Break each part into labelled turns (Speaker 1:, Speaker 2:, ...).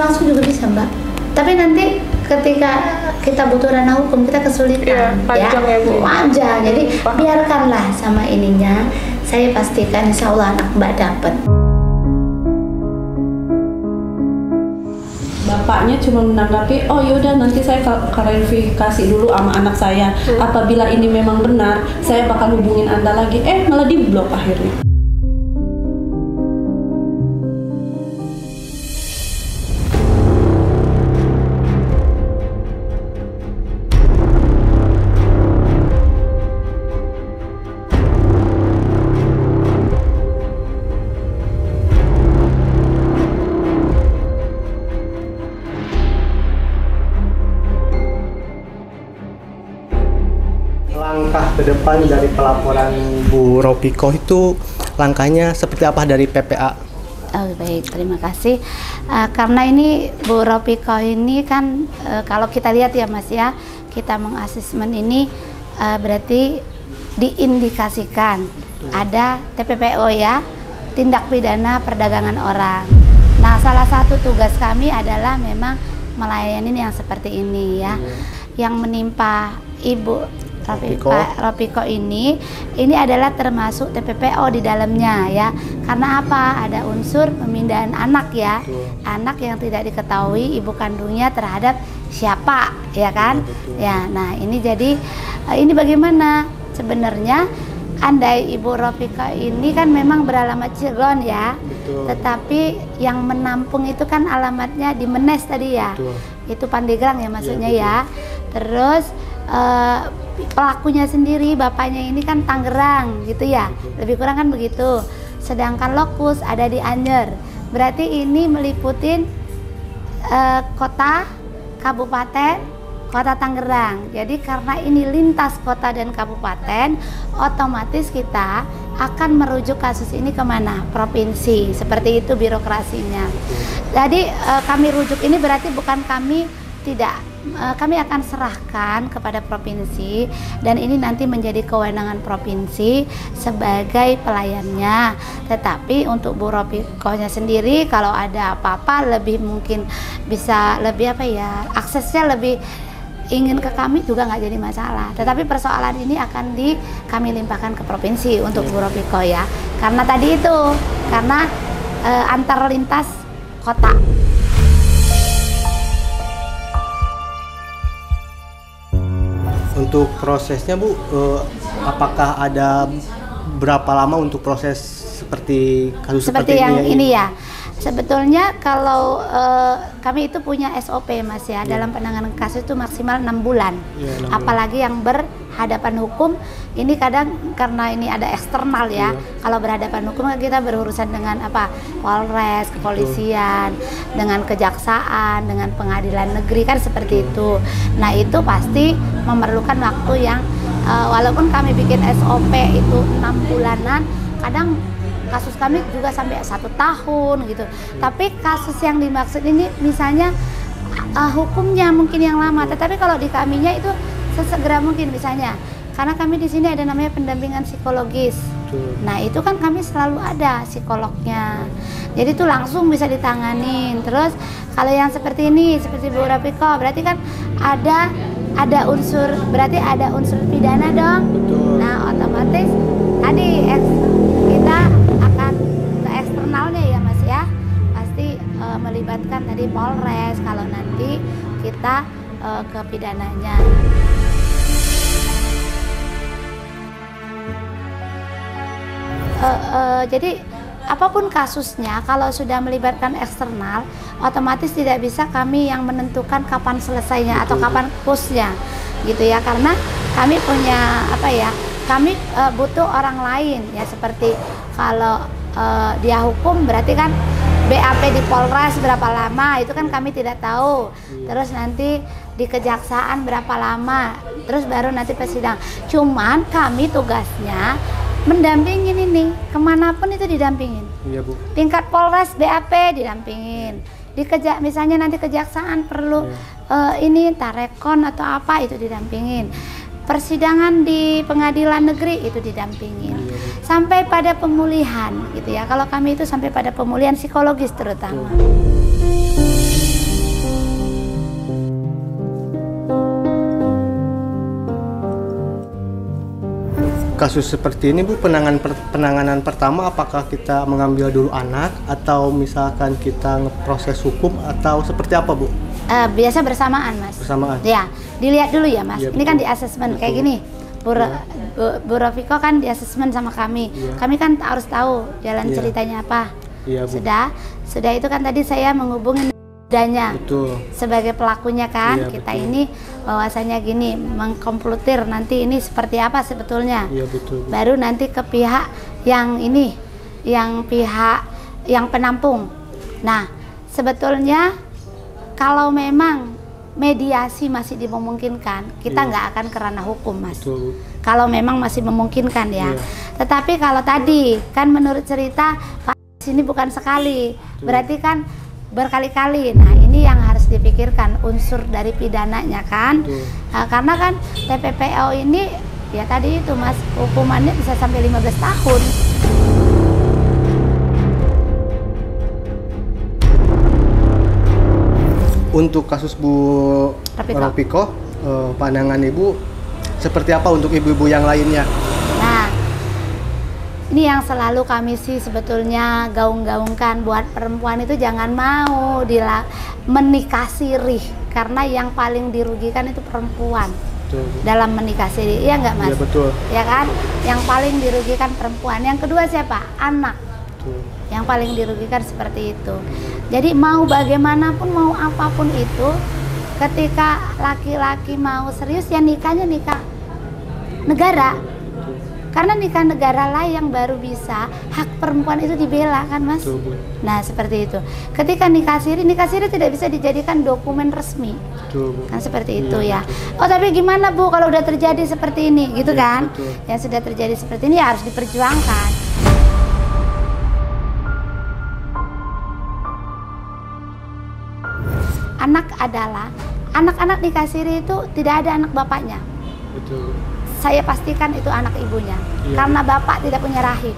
Speaker 1: langsung juga bisa, Mbak. Tapi nanti ketika kita butuh ranah hukum kita kesulitan,
Speaker 2: panjang ya Bu.
Speaker 1: Panjang. Jadi biarkanlah sama ininya. Saya pastikan insya Allah anak Mbak dapat.
Speaker 3: Bapaknya cuma menanggapi, oh yaudah nanti saya klarifikasi dulu sama anak saya. Apabila ini memang benar, saya bakal hubungin Anda lagi. Malah diblok akhirnya.
Speaker 4: Langkah ke depan dari pelaporan Bu Ropiko itu langkahnya seperti apa dari PPA?
Speaker 1: Oh, baik, terima kasih. Karena ini Bu Ropiko ini kan kalau kita lihat ya Mas ya, kita mengasesmen ini berarti diindikasikan ada TPPO ya, tindak pidana perdagangan orang. Nah, salah satu tugas kami adalah memang melayani yang seperti ini ya, yang menimpa Ibu Ropiko ini adalah termasuk TPPO di dalamnya ya. Karena apa? Ada unsur pemindahan anak ya. Anak yang tidak diketahui ibu kandungnya terhadap siapa, ya kan? Ya, nah ini jadi ini bagaimana? Sebenarnya andai Ibu Ropiko ini kan memang beralamat Cilegon ya. Tetapi yang menampung itu kan alamatnya di Menes tadi ya. Itu Pandeglang ya maksudnya ya. Terus pelakunya sendiri bapaknya ini kan Tangerang gitu ya, lebih kurang kan begitu. Sedangkan lokus ada di Anyer, berarti ini meliputin kota, kabupaten, kota Tangerang. Jadi karena ini lintas kota dan kabupaten, otomatis kita akan merujuk kasus ini kemana? Provinsi, seperti itu birokrasinya. Jadi kami rujuk ini berarti bukan kami tidak, kami akan serahkan kepada provinsi dan ini nanti menjadi kewenangan provinsi sebagai pelayannya. Tetapi untuk Bu Ropikonya sendiri kalau ada apa-apa lebih mungkin bisa lebih apa ya, aksesnya lebih ingin ke kami juga nggak jadi masalah. Tetapi persoalan ini akan kami limpahkan ke provinsi untuk Bu Ropiko ya. Karena tadi itu, karena antar lintas kota.
Speaker 4: Untuk prosesnya Bu, apakah ada berapa lama untuk proses seperti kasus seperti
Speaker 1: yang
Speaker 4: ini
Speaker 1: ya? Sebetulnya kalau kami itu punya SOP Mas ya, dalam penanganan kasus itu maksimal 6 bulan. Apalagi yang berhadapan hukum, ini kadang karena ini ada eksternal ya. Kalau berhadapan hukum kan kita berurusan dengan apa? Polres, kepolisian, dengan kejaksaan, dengan pengadilan negeri kan seperti itu. Nah, itu pasti memerlukan waktu yang walaupun kami bikin SOP itu 6 bulanan, kadang kasus kami juga sampai 1 tahun gitu. Tapi kasus yang dimaksud ini misalnya hukumnya mungkin yang lama, tetapi kalau di kaminya itu sesegera mungkin misalnya. Karena kami di sini ada namanya pendampingan psikologis. Nah, itu kan kami selalu ada psikolognya. Jadi itu langsung bisa ditanganin. Terus kalau yang seperti ini, seperti Bu Ropiko, berarti kan ada unsur, berarti ada unsur pidana dong. Nah, otomatis tadi kita akan ke eksternalnya ya Mas ya, pasti melibatkan tadi Polres kalau nanti kita ke pidananya. Jadi apapun kasusnya kalau sudah melibatkan eksternal, otomatis tidak bisa kami yang menentukan kapan selesainya atau kapan pushnya gitu ya, karena kami punya apa ya, kami butuh orang lain ya, seperti kalau dia hukum berarti kan BAP di Polres berapa lama itu kan kami tidak tahu. Terus nanti di kejaksaan berapa lama, terus baru nanti persidangan. Cuman kami tugasnya mendampingin ini, kemanapun itu didampingin. Iya Bu. Tingkat Polres BAP didampingin. Misalnya nanti kejaksaan perlu ini tarekon atau apa itu didampingin. Persidangan di pengadilan negeri itu didampingin. Sampai pada pemulihan gitu ya. Kalau kami itu sampai pada pemulihan psikologis terutama.
Speaker 4: kasus seperti ini Bu, penanganan pertama apakah kita mengambil dulu anak atau misalkan kita ngeproses hukum atau seperti apa Bu?
Speaker 1: Biasa bersamaan Mas.
Speaker 4: Bersamaan?
Speaker 1: Ya, dilihat dulu ya Mas.
Speaker 4: Ya,
Speaker 1: ini kan di asesmen kayak gini. Bu Rofiko kan di asesmen sama kami. Ya. Kami kan harus tahu jalan ceritanya apa. Ya, Bu. Sudah itu kan tadi saya menghubungi danya sebagai pelakunya kan. Ya, kita ini bahwasanya gini, mengkomplutir nanti ini seperti apa sebetulnya. Ya, betul. Baru nanti ke pihak yang ini, yang pihak yang penampung. Nah, sebetulnya kalau memang mediasi masih dimungkinkan, kita nggak akan ke ranah hukum Mas. Betul. Kalau memang masih memungkinkan ya. Tetapi kalau tadi kan menurut cerita Pak sini bukan sekali, berarti kan berkali-kali. Nah ini yang harus dipikirkan unsur dari pidananya kan. Karena kan TPPO ini ya tadi itu Mas, hukumannya bisa sampai 15 tahun.
Speaker 4: Untuk kasus Bu Rofiko, pandangan Ibu seperti apa untuk ibu-ibu yang lainnya?
Speaker 1: Nah, ini yang selalu kami sih sebetulnya gaung-gaungkan buat perempuan itu jangan mau menikah sirih, karena yang paling dirugikan itu perempuan. Betul. Dalam menikah sirih, iya nggak Mas? Iya betul. Ya kan, yang paling dirugikan perempuan. Yang kedua siapa? Anak. Betul. Yang paling dirugikan seperti itu. Jadi mau bagaimanapun, mau apapun itu, ketika laki-laki mau serius ya nikahnya nikah negara. Karena nikah negara lah yang baru bisa hak perempuan itu dibela kan Mas. Betul. Nah seperti itu. Ketika nikah siri tidak bisa dijadikan dokumen resmi. Betul. Kan seperti itu ya. Betul. Oh tapi gimana Bu kalau udah terjadi seperti ini gitu ya, kan? Betul. Yang sudah terjadi seperti ini ya harus diperjuangkan. Anak adalah anak-anak nikah siri itu tidak ada anak bapaknya. Betul. Saya pastikan itu anak ibunya. Iya. Karena bapak tidak punya rahim.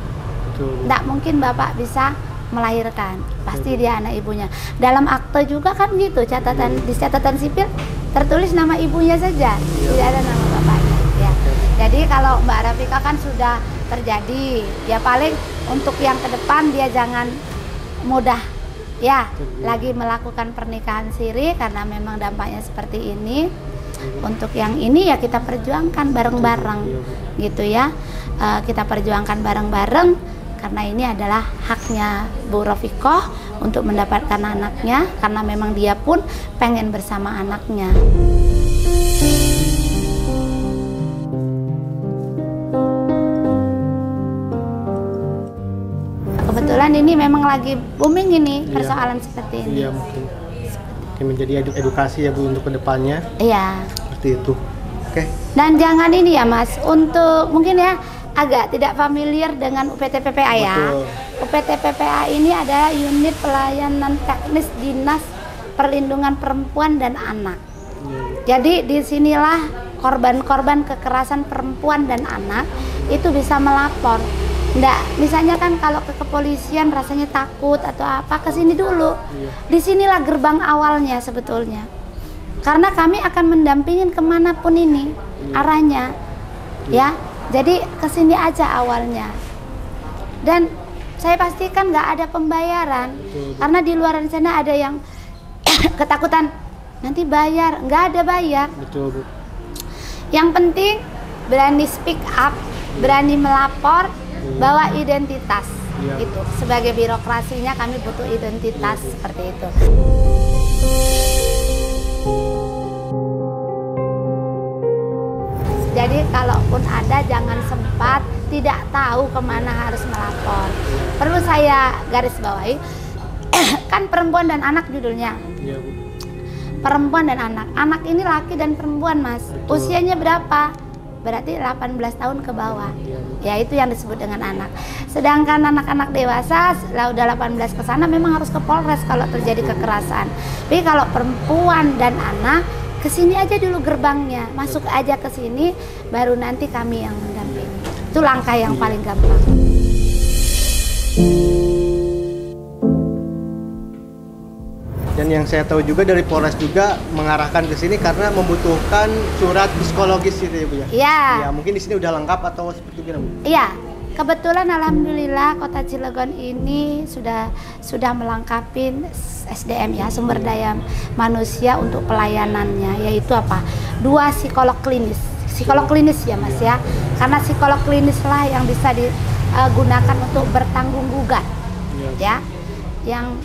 Speaker 1: Betul. Tidak mungkin bapak bisa melahirkan. Pasti dia anak ibunya. Dalam akte juga kan gitu, catatan di catatan sipil tertulis nama ibunya saja, tidak ada nama bapaknya. Ya. Jadi kalau Mbak Rafika kan sudah terjadi, ya paling untuk yang ke depan dia jangan mudah ya lagi melakukan pernikahan siri karena memang dampaknya seperti ini. Untuk yang ini ya kita perjuangkan bareng-bareng gitu ya. Kita perjuangkan bareng-bareng karena ini adalah haknya Bu Rofiko untuk mendapatkan anaknya, karena memang dia pun pengen bersama anaknya. Kebetulan ini memang lagi booming ini persoalan seperti ini.
Speaker 4: Iya mungkin menjadi edukasi ya Bu untuk kedepannya.
Speaker 1: Iya.
Speaker 4: Seperti itu. Oke.
Speaker 1: Dan jangan ini ya Mas, untuk mungkin ya agak tidak familiar dengan UPT PPA ya. Betul. UPT PPA ini adalah unit pelayanan teknis Dinas Perlindungan Perempuan dan Anak. Jadi disinilah korban-korban kekerasan perempuan dan anak itu bisa melapor. Nggak, misalnya kan kalau ke kepolisian rasanya takut atau apa, kesini dulu. Disinilah gerbang awalnya sebetulnya. Karena kami akan mendampingin kemanapun ini arahnya, ya. Jadi kesini aja awalnya. Dan saya pastikan nggak ada pembayaran, karena di luar sana ada yang ketakutan nanti bayar, nggak ada bayar. Betul, Bu. Yang penting berani speak up, berani melapor. Bawa identitas itu sebagai birokrasinya kami butuh identitas seperti itu. Jadi kalaupun ada jangan sempat tidak tahu kemana harus melapor. Perlu saya garis bawahi kan perempuan dan anak judulnya. Perempuan dan anak. Anak ini laki dan perempuan Mas. Usianya berapa? Berarti 18 tahun ke bawah. Ya itu yang disebut dengan anak. Sedangkan anak-anak dewasa lah udah 18 ke sana memang harus ke Polres kalau terjadi kekerasan. Tapi kalau perempuan dan anak kesini aja dulu gerbangnya, masuk aja ke sini, baru nanti kami yang mendampingi. Itu langkah yang paling gampang.
Speaker 4: Dan yang saya tahu juga dari Polres juga mengarahkan ke sini karena membutuhkan surat psikologis gitu ya Bu ya.
Speaker 1: Iya.
Speaker 4: Ya, mungkin di sini udah lengkap atau seperti itu Bu?
Speaker 1: Iya. Kebetulan alhamdulillah Kota Cilegon ini sudah melengkapi SDM ya, sumber daya manusia untuk pelayanannya, yaitu apa? 2 psikolog klinis. Psikolog klinis ya Mas ya. Karena psikolog klinis lah yang bisa digunakan untuk bertanggung gugat. Ya. Yang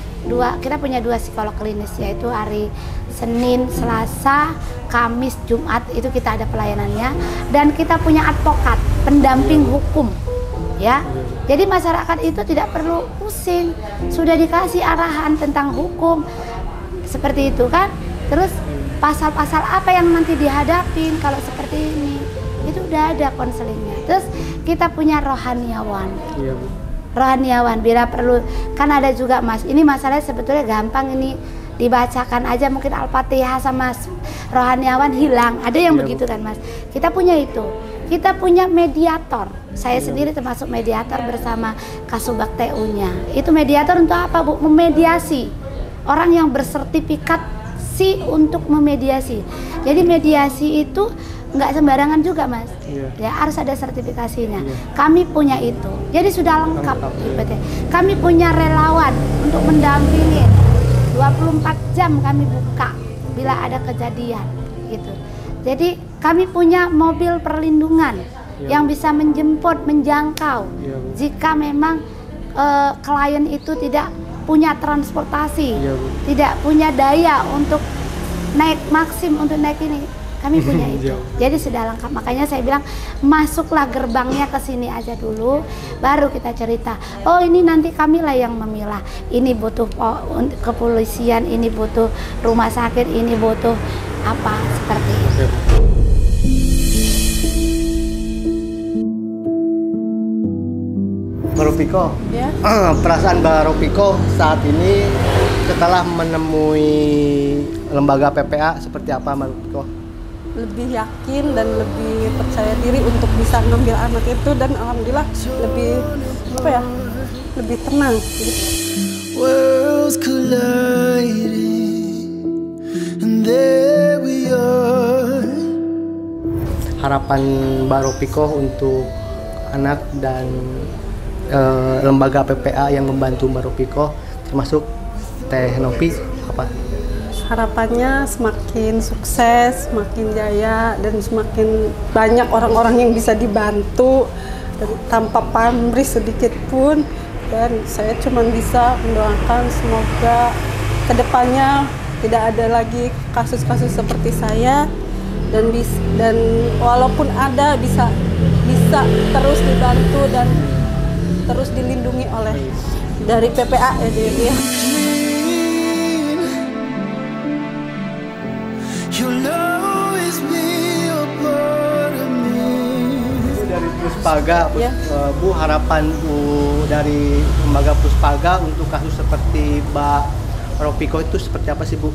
Speaker 1: kita punya 2 psikolog klinis, yaitu hari Senin, Selasa, Kamis, Jumat itu kita ada pelayanannya, dan kita punya advokat, pendamping hukum. Ya, jadi masyarakat itu tidak perlu pusing, sudah dikasih arahan tentang hukum seperti itu kan. Terus pasal-pasal apa yang nanti dihadapin kalau seperti ini, itu udah ada konselingnya. Terus kita punya rohaniawan.
Speaker 4: Iya Bu.
Speaker 1: Rohaniawan bila perlu, kan ada juga Mas. Ini masalahnya sebetulnya gampang, ini dibacakan aja mungkin Al-Fatihah sama rohaniawan hilang. Ada yang begitu kan Mas. Kita punya itu. Kita punya mediator. Saya sendiri termasuk mediator bersama Kasubag TU-nya. Itu mediator untuk apa Bu? Memediasi. Orang yang bersertifikat untuk memediasi. Jadi mediasi itu nggak sembarangan juga Mas. Ya harus ada sertifikasinya. Kami punya itu. Jadi sudah lengkap. Kami punya relawan untuk mendampingi. 24 jam kami buka bila ada kejadian gitu. Jadi kami punya mobil perlindungan yang bisa menjemput, menjangkau jika memang klien itu tidak punya transportasi, tidak punya daya untuk naik maksim, untuk naik ini. Kami punya itu. Jadi sudah lengkap. Makanya saya bilang masuklah gerbangnya ke sini aja dulu, baru kita cerita. Oh ini nanti kamilah yang memilah. Ini butuh kepolisian, ini butuh rumah sakit, ini butuh apa seperti itu.
Speaker 4: Mbak Ropiko,
Speaker 3: Ya.
Speaker 4: perasaan Mbak Ropiko saat ini setelah menemui lembaga PPA seperti apa Mbak Ropiko?
Speaker 3: Lebih yakin dan lebih percaya diri untuk bisa ngambil anak itu, dan alhamdulillah lebih lebih tenang gitu.
Speaker 2: Worlds colliding, and there we are.
Speaker 4: Harapan Mbak Ropiko untuk anak dan lembaga PPA yang membantu Mbak Ropiko termasuk Teh Novi apa?
Speaker 3: Harapannya semakin sukses, semakin jaya, dan semakin banyak orang-orang yang bisa dibantu dan tanpa pamrih sedikit pun. Dan saya cuma bisa mendoakan semoga kedepannya tidak ada lagi kasus-kasus seperti saya, dan walaupun ada bisa terus dibantu dan terus dilindungi oleh dari PPA ya.
Speaker 4: Dari Puspaga, Bu, harapan Bu dari lembaga Puspaga untuk kasus seperti Mbak Ropiko itu seperti apa sih Bu?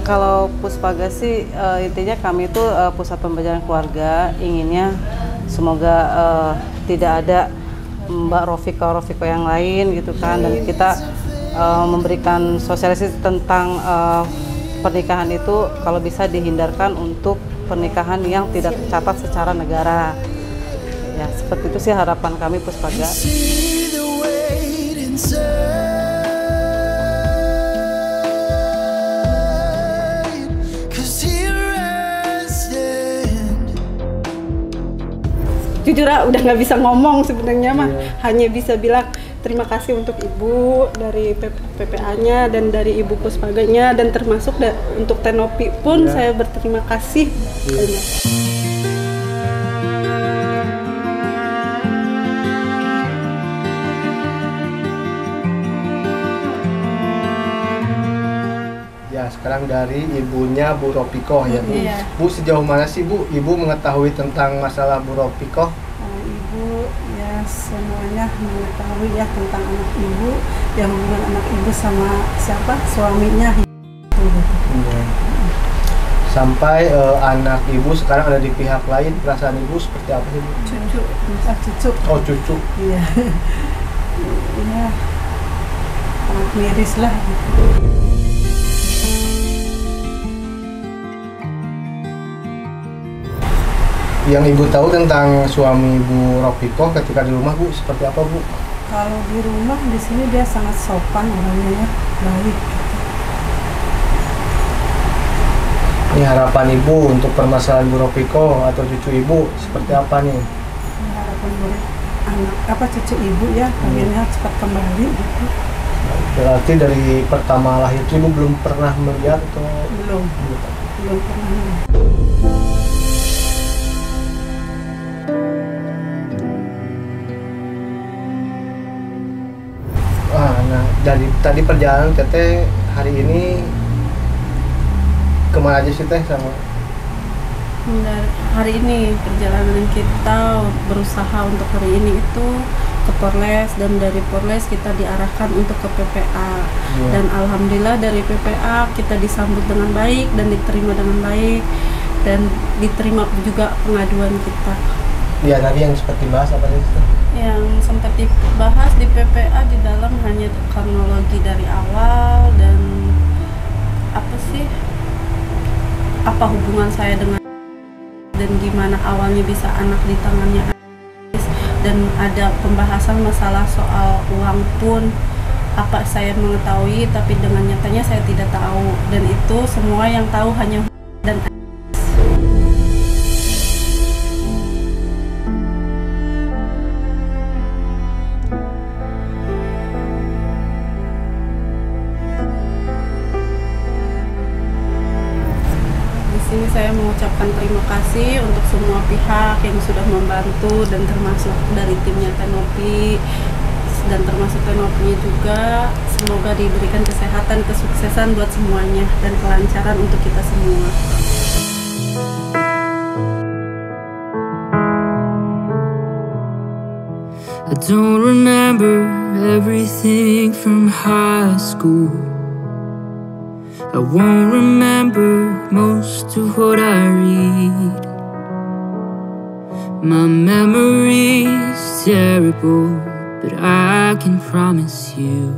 Speaker 5: Kalau Puspaga sih intinya kami itu pusat pembelajaran keluarga, inginnya semoga tidak ada Mbak Ropiko yang lain gitu kan, dan kita memberikan sosialisasi tentang pernikahan itu kalau bisa dihindarkan untuk pernikahan yang tidak tercatat secara negara. Ya, seperti itu sih harapan kami Puspaga.
Speaker 3: Jujur udah nggak bisa ngomong sebenarnya mah, hanya bisa bilang terima kasih untuk Ibu dari PPA-nya dan dari Ibu Puspaganya, dan termasuk untuk Teh Novi pun saya berterima kasih.
Speaker 4: Ya, sekarang dari ibunya Bu Ropiko ya Bu. Bu, sejauh mana sih Bu Ibu mengetahui tentang masalah Bu Ropiko?
Speaker 3: Ibu ya semuanya mengetahui ya tentang anak Ibu, yang hubungan anak Ibu sama siapa suaminya.
Speaker 4: Sampai anak Ibu sekarang ada di pihak lain, perasaan Ibu seperti apa sih Bu?
Speaker 3: Cucu.
Speaker 4: Oh, cucu.
Speaker 3: Iya. Iya. Sangat miris lah gitu.
Speaker 4: Yang Ibu tahu tentang suami Bu Ropiko ketika di rumah, Bu, seperti apa, Bu?
Speaker 3: Kalau di rumah di sini dia sangat sopan orangnya, baik.
Speaker 4: Ini harapan Ibu untuk permasalahan Bu Ropiko atau cucu Ibu seperti apa nih?
Speaker 3: Harapan anak cucu ibu ya, pengennya cepat kembali gitu.
Speaker 4: Berarti dari pertama lahir itu Ibu belum pernah melihat atau?
Speaker 3: Belum pernah.
Speaker 4: Nah, dari tadi perjalanan Teteh hari ini kemana aja sih Teh sama?
Speaker 3: Hari ini perjalanan kita berusaha untuk hari ini itu ke Polres, dan dari Polres kita diarahkan untuk ke PPA. Dan alhamdulillah dari PPA kita disambut dengan baik dan diterima dengan baik, dan diterima juga pengaduan kita.
Speaker 4: Ya, tadi yang sempat dibahas apa sih?
Speaker 3: Yang sempat dibahas di PPA di dalam hanya kronologi dari awal dan apa hubungan saya dengan, dan gimana awalnya bisa anak di tangannya, dan ada pembahasan masalah soal uang pun apa saya mengetahui, tapi dengan nyatanya saya tidak tahu, dan itu semua yang tahu hanya dan ini saya mengucapkan terima kasih untuk semua pihak yang sudah membantu, dan termasuk dari timnya Tenopi dan termasuk Tenopi juga. Semoga diberikan kesehatan, kesuksesan buat semuanya dan kelancaran untuk kita semua.
Speaker 2: I don't remember everything from high school. I won't remember most of what I read. My memory's terrible, but I can promise you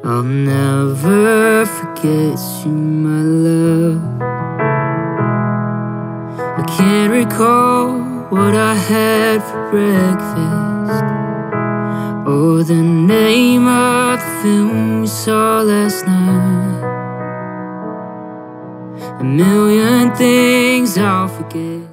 Speaker 2: I'll never forget you, my love. I can't recall what I had for breakfast, or the name of the film we saw last night. A million things I'll forget.